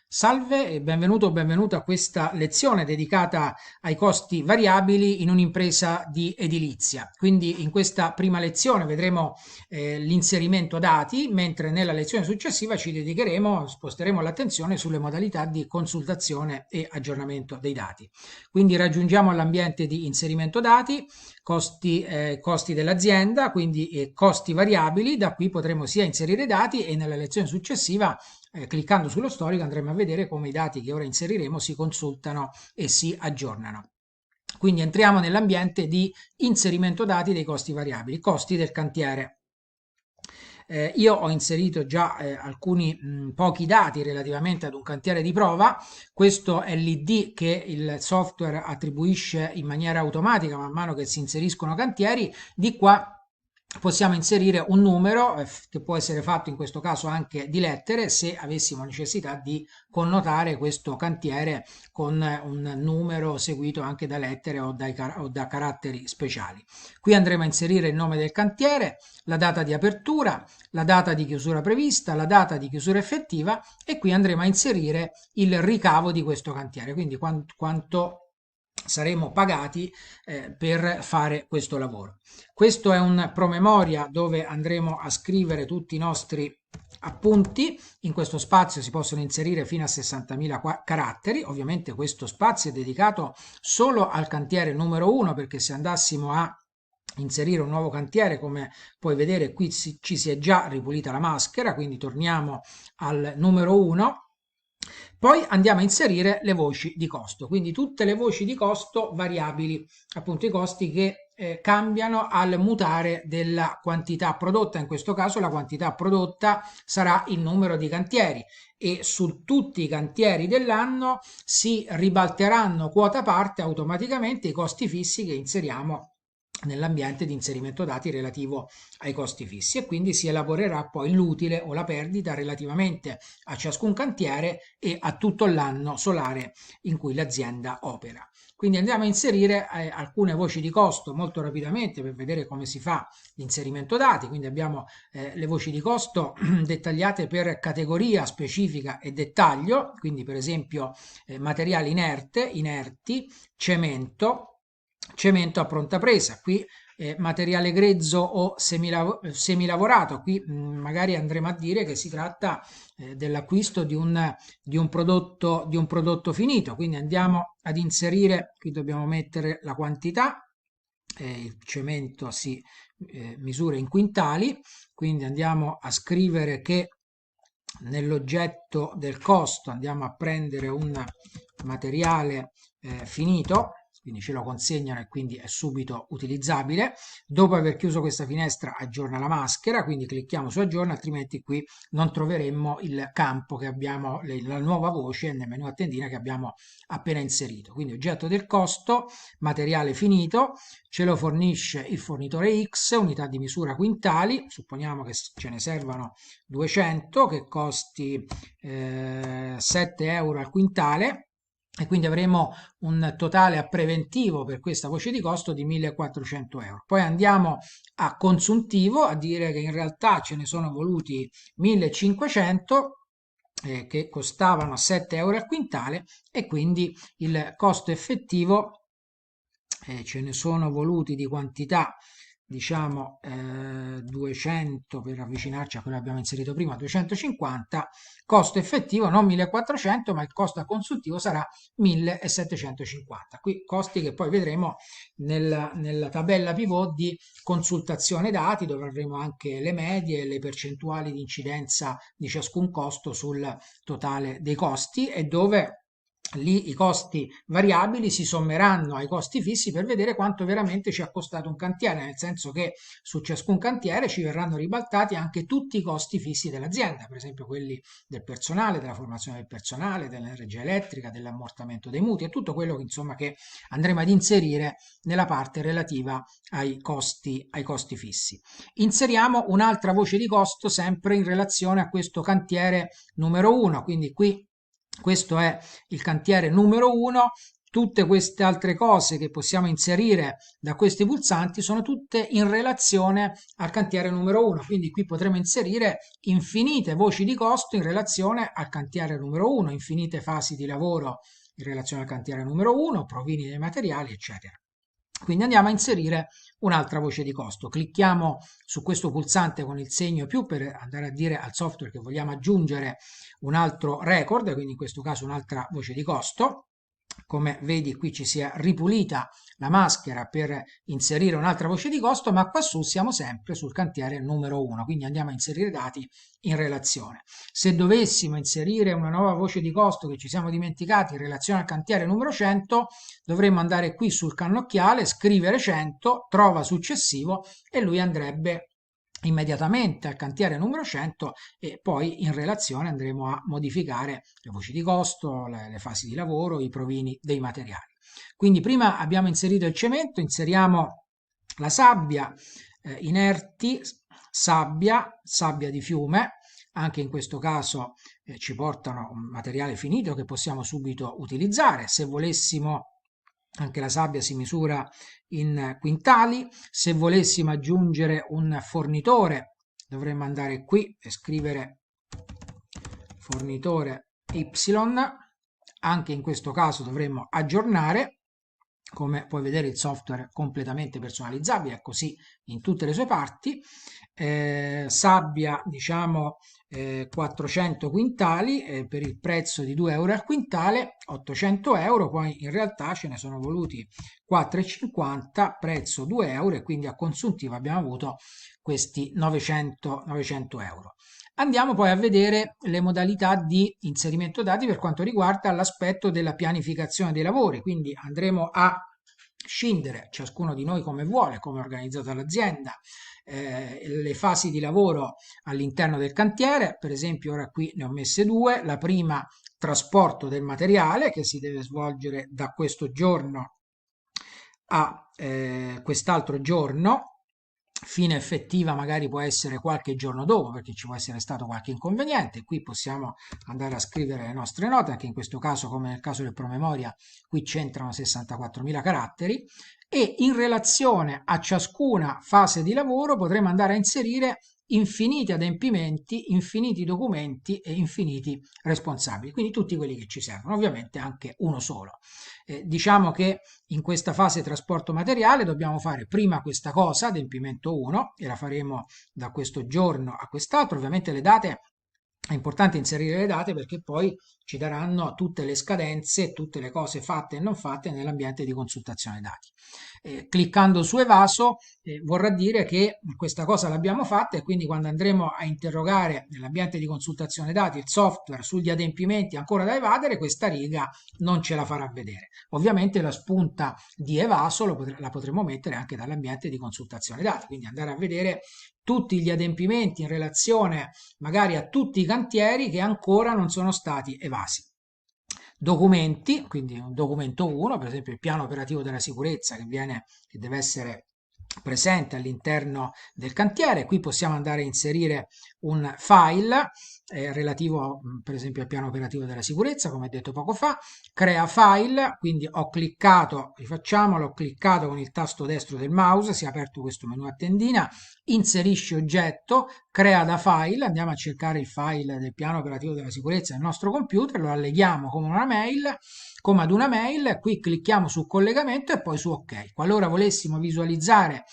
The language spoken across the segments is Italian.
Salve e benvenuto o benvenuta a questa lezione dedicata ai costi variabili in un'impresa di edilizia. Quindi in questa prima lezione vedremo l'inserimento dati, mentre nella lezione successiva sposteremo l'attenzione sulle modalità di consultazione e aggiornamento dei dati. Quindi raggiungiamo l'ambiente di inserimento dati, costi dell'azienda, quindi costi variabili. Da qui potremo sia inserire dati e nella lezione successiva cliccando sullo storico andremo a vedere come i dati che ora inseriremo si consultano e si aggiornano. Quindi entriamo nell'ambiente di inserimento dati dei costi variabili, costi del cantiere. Io ho inserito già alcuni pochi dati relativamente ad un cantiere di prova. Questo è l'ID che il software attribuisce in maniera automatica man mano che si inseriscono cantieri. Di qua possiamo inserire un numero che può essere fatto in questo caso anche di lettere se avessimo necessità di connotare questo cantiere con un numero seguito anche da lettere o da caratteri speciali. Qui andremo a inserire il nome del cantiere, la data di apertura, la data di chiusura prevista, la data di chiusura effettiva e qui andremo a inserire il ricavo di questo cantiere, quindi quanto saremo pagati per fare questo lavoro. Questo è un promemoria dove andremo a scrivere tutti i nostri appunti. In questo spazio si possono inserire fino a 60.000 caratteri. Ovviamente questo spazio è dedicato solo al cantiere numero 1, perché se andassimo a inserire un nuovo cantiere, come puoi vedere qui ci si è già ripulita la maschera, quindi torniamo al numero 1. Poi andiamo a inserire le voci di costo, quindi tutte le voci di costo variabili, appunto i costi che cambiano al mutare della quantità prodotta. In questo caso la quantità prodotta sarà il numero di cantieri e su tutti i cantieri dell'anno si ribalteranno quota parte automaticamente i costi fissi che inseriamo nell'ambiente di inserimento dati relativo ai costi fissi, e quindi si elaborerà poi l'utile o la perdita relativamente a ciascun cantiere e a tutto l'anno solare in cui l'azienda opera. Quindi andiamo a inserire alcune voci di costo molto rapidamente per vedere come si fa l'inserimento dati. Quindi abbiamo le voci di costo dettagliate per categoria specifica e dettaglio, quindi per esempio materiale inerte, inerti, cemento a pronta presa. Qui materiale grezzo o semilavorato. Qui magari andremo a dire che si tratta dell'acquisto di un prodotto finito. Quindi andiamo ad inserire, qui dobbiamo mettere la quantità. Il cemento si misura in quintali, quindi andiamo a scrivere che nell'oggetto del costo andiamo a prendere un materiale finito, quindi ce lo consegnano e quindi è subito utilizzabile. Dopo aver chiuso questa finestra aggiorna la maschera, quindi clicchiamo su aggiorna, altrimenti qui non troveremmo il campo che abbiamo, la nuova voce nel menu a tendina che abbiamo appena inserito. Quindi oggetto del costo, materiale finito, ce lo fornisce il fornitore X, unità di misura quintali, supponiamo che ce ne servano 200, che costi 7 euro al quintale, e quindi avremo un totale a preventivo per questa voce di costo di 1.400 euro. Poi andiamo a consuntivo a dire che in realtà ce ne sono voluti 1.500 che costavano 7 euro al quintale, e quindi il costo effettivo ce ne sono voluti di quantità, diciamo 200 per avvicinarci a quello che abbiamo inserito prima, 250, costo effettivo non 1.400, ma il costo a consultivo sarà 1.750. Qui costi che poi vedremo nella tabella pivot di consultazione dati, dove avremo anche le medie e le percentuali di incidenza di ciascun costo sul totale dei costi, e dove lì i costi variabili si sommeranno ai costi fissi per vedere quanto veramente ci ha costato un cantiere, nel senso che su ciascun cantiere ci verranno ribaltati anche tutti i costi fissi dell'azienda, per esempio quelli del personale, della formazione del personale, dell'energia elettrica, dell'ammortamento dei mutui e tutto quello che, insomma, che andremo ad inserire nella parte relativa ai costi fissi. Inseriamo un'altra voce di costo sempre in relazione a questo cantiere numero 1, quindi qui questo è il cantiere numero 1 tutte queste altre cose che possiamo inserire da questi pulsanti sono tutte in relazione al cantiere numero 1, quindi qui potremo inserire infinite voci di costo in relazione al cantiere numero 1, infinite fasi di lavoro in relazione al cantiere numero 1, provini dei materiali, eccetera. Quindi andiamo a inserire un'altra voce di costo. Clicchiamo su questo pulsante con il segno più per andare a dire al software che vogliamo aggiungere un altro record, quindi in questo caso un'altra voce di costo. Come vedi qui ci si è ripulita la maschera per inserire un'altra voce di costo, ma qua su siamo sempre sul cantiere numero 1, quindi andiamo a inserire dati in relazione. Se dovessimo inserire una nuova voce di costo che ci siamo dimenticati in relazione al cantiere numero 100, dovremmo andare qui sul cannocchiale, scrivere 100, trova successivo e lui andrebbe immediatamente al cantiere numero 100 e poi in relazione andremo a modificare le voci di costo, le fasi di lavoro, i provini dei materiali. Quindi prima abbiamo inserito il cemento, inseriamo la sabbia, inerti, sabbia di fiume, anche in questo caso ci portano un materiale finito che possiamo subito utilizzare. Se volessimo, anche la sabbia si misura in quintali. Se volessimo aggiungere un fornitore dovremmo andare qui e scrivere fornitore Y. Anche in questo caso dovremmo aggiornare. Come puoi vedere, il software è completamente personalizzabile, è così in tutte le sue parti. Sabbia, diciamo 400 quintali per il prezzo di 2 euro al quintale, 800 euro, poi in realtà ce ne sono voluti 4,50, prezzo 2 euro, e quindi a consuntivo abbiamo avuto questi 900 euro. Andiamo poi a vedere le modalità di inserimento dati per quanto riguarda l'aspetto della pianificazione dei lavori, quindi andremo a scindere ciascuno di noi come vuole, come è organizzata l'azienda, le fasi di lavoro all'interno del cantiere. Per esempio ora qui ne ho messe due: la prima, trasporto del materiale, che si deve svolgere da questo giorno a quest'altro giorno. Fine effettiva magari può essere qualche giorno dopo, perché ci può essere stato qualche inconveniente. Qui possiamo andare a scrivere le nostre note, anche in questo caso, come nel caso del promemoria, qui c'entrano 64.000 caratteri, e in relazione a ciascuna fase di lavoro potremo andare a inserire infiniti adempimenti, infiniti documenti e infiniti responsabili, quindi tutti quelli che ci servono, ovviamente anche uno solo. Diciamo che in questa fase trasporto materiale dobbiamo fare prima questa cosa, adempimento 1, e la faremo da questo giorno a quest'altro. Ovviamente le date, è importante inserire le date perché poi ci daranno tutte le scadenze, tutte le cose fatte e non fatte nell'ambiente di consultazione dati. Cliccando su Evaso vorrà dire che questa cosa l'abbiamo fatta, e quindi quando andremo a interrogare nell'ambiente di consultazione dati il software sugli adempimenti ancora da evadere, questa riga non ce la farà vedere. Ovviamente la spunta di Evaso la potremo mettere anche dall'ambiente di consultazione dati, quindi andare a vedere tutti gli adempimenti in relazione magari a tutti i cantieri che ancora non sono stati evasi. Documenti, quindi un documento 1, per esempio il piano operativo della sicurezza che deve essere presente all'interno del cantiere. Qui possiamo andare a inserire un file relativo per esempio al piano operativo della sicurezza, come detto poco fa. Crea file, quindi ho cliccato, rifacciamolo, ho cliccato con il tasto destro del mouse, si è aperto questo menu a tendina. Inserisci oggetto, crea da file, andiamo a cercare il file del piano operativo della sicurezza nel nostro computer, lo alleghiamo come ad una mail, qui clicchiamo su collegamento e poi su ok. Qualora volessimo visualizzare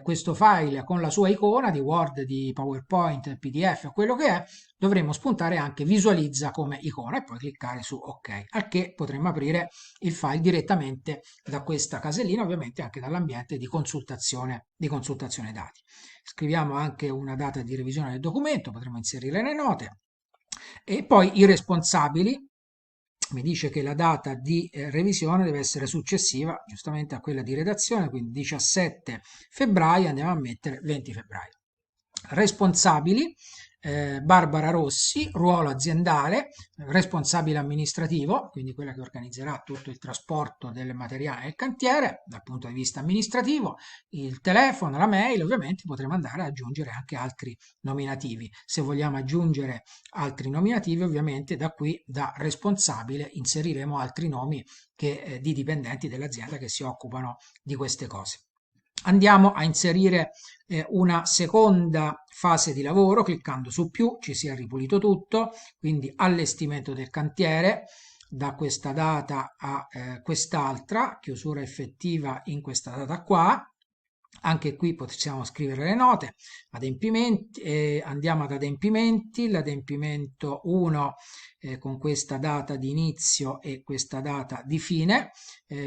questo file con la sua icona di Word, di PowerPoint, PDF, quello che è, dovremo spuntare anche visualizza come icona e poi cliccare su ok, al che potremo aprire il file direttamente da questa casellina, ovviamente anche dall'ambiente di consultazione dati. Scriviamo anche una data di revisione del documento, potremo inserire le note, e poi i responsabili. Mi dice che la data di revisione deve essere successiva giustamente a quella di redazione, quindi 17 febbraio, andiamo a mettere 20 febbraio. Responsabili, Barbara Rossi, ruolo aziendale, responsabile amministrativo, quindi quella che organizzerà tutto il trasporto del materiale nel cantiere dal punto di vista amministrativo, il telefono, la mail. Ovviamente potremo andare ad aggiungere anche altri nominativi. Se vogliamo aggiungere altri nominativi, ovviamente da qui, da responsabile, inseriremo altri nomi di dipendenti dell'azienda che si occupano di queste cose. Andiamo a inserire una seconda fase di lavoro cliccando su più, ci si è ripulito tutto, quindi allestimento del cantiere da questa data a quest'altra, chiusura effettiva in questa data qua. Anche qui possiamo scrivere le note, adempimenti, andiamo ad adempimenti, l'adempimento 1 con questa data di inizio e questa data di fine,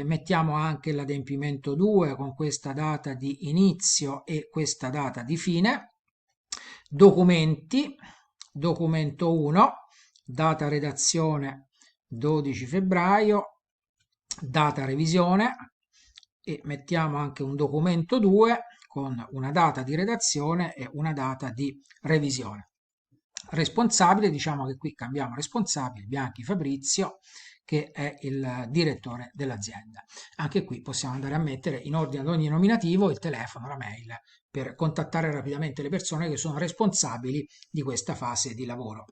mettiamo anche l'adempimento 2 con questa data di inizio e questa data di fine, documenti, documento 1, data redazione 12 febbraio, data revisione, e mettiamo anche un documento 2 con una data di redazione e una data di revisione. Responsabile, diciamo che qui cambiamo responsabile, Bianchi Fabrizio, che è il direttore dell'azienda. Anche qui possiamo andare a mettere in ordine ad ogni nominativo il telefono, la mail, per contattare rapidamente le persone che sono responsabili di questa fase di lavoro.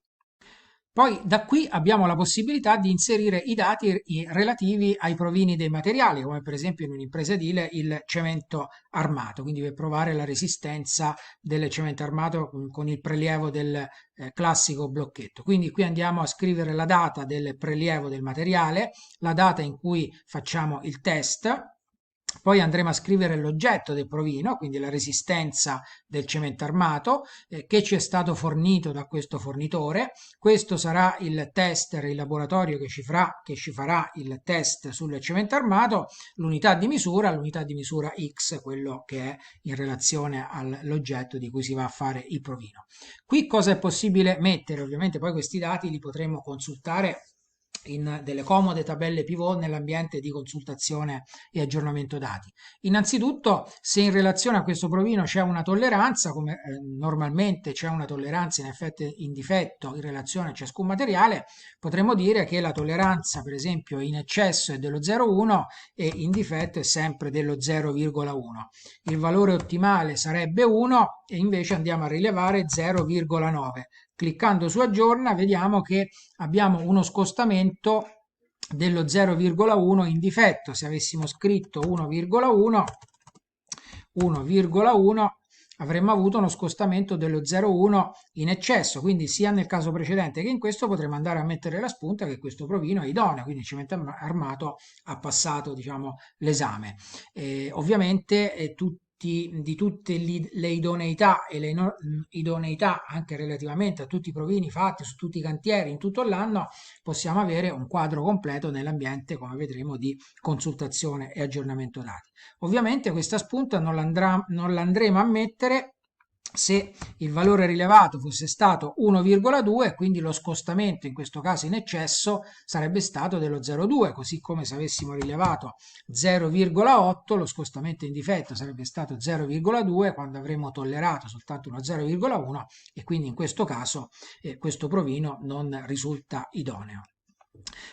Poi da qui abbiamo la possibilità di inserire i dati relativi ai provini dei materiali, come per esempio in un'impresa edile il cemento armato, quindi per provare la resistenza del cemento armato con il prelievo del classico blocchetto. Quindi qui andiamo a scrivere la data del prelievo del materiale, la data in cui facciamo il test. Poi andremo a scrivere l'oggetto del provino, quindi la resistenza del cemento armato, che ci è stato fornito da questo fornitore. Questo sarà il tester, il laboratorio che ci farà il test sul cemento armato, l'unità di misura X, quello che è in relazione all'oggetto di cui si va a fare il provino. Qui cosa è possibile mettere? Ovviamente poi questi dati li potremo consultare in delle comode tabelle pivot nell'ambiente di consultazione e aggiornamento dati. Innanzitutto, se in relazione a questo provino c'è una tolleranza, come normalmente c'è una tolleranza in effetti in difetto in relazione a ciascun materiale, potremmo dire che la tolleranza, per esempio, in eccesso è dello 0,1 e in difetto è sempre dello 0,1. Il valore ottimale sarebbe 1 e invece andiamo a rilevare 0,9. Cliccando su aggiorna vediamo che abbiamo uno scostamento dello 0,1 in difetto. Se avessimo scritto 1,1 avremmo avuto uno scostamento dello 0,1 in eccesso, quindi sia nel caso precedente che in questo potremo andare a mettere la spunta che questo provino è idoneo, quindi il cemento armato ha passato, diciamo, l'esame. Ovviamente di tutte le idoneità e le idoneità anche relativamente a tutti i provini fatti su tutti i cantieri in tutto l'anno, possiamo avere un quadro completo nell'ambiente, come vedremo, di consultazione e aggiornamento dati. Ovviamente questa spunta non l'andremo a mettere se il valore rilevato fosse stato 1,2, quindi lo scostamento in questo caso in eccesso sarebbe stato dello 0,2, così come se avessimo rilevato 0,8 lo scostamento in difetto sarebbe stato 0,2 quando avremmo tollerato soltanto uno 0,1 e quindi in questo caso questo provino non risulta idoneo.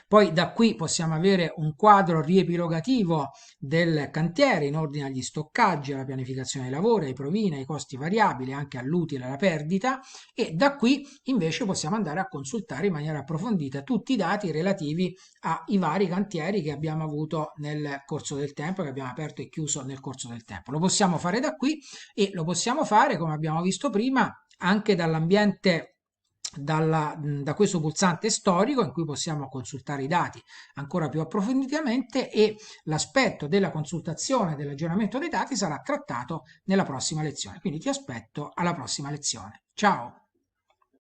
Poi da qui possiamo avere un quadro riepilogativo del cantiere in ordine agli stoccaggi, alla pianificazione dei lavori, ai provini, ai costi variabili, anche all'utile e alla perdita, e da qui invece possiamo andare a consultare in maniera approfondita tutti i dati relativi ai vari cantieri che abbiamo avuto nel corso del tempo, che abbiamo aperto e chiuso nel corso del tempo. Lo possiamo fare da qui e lo possiamo fare, come abbiamo visto prima, anche dall'ambiente da questo pulsante storico in cui possiamo consultare i dati ancora più approfonditamente, e l'aspetto della consultazione e dell'aggiornamento dei dati sarà trattato nella prossima lezione. Quindi ti aspetto alla prossima lezione. Ciao!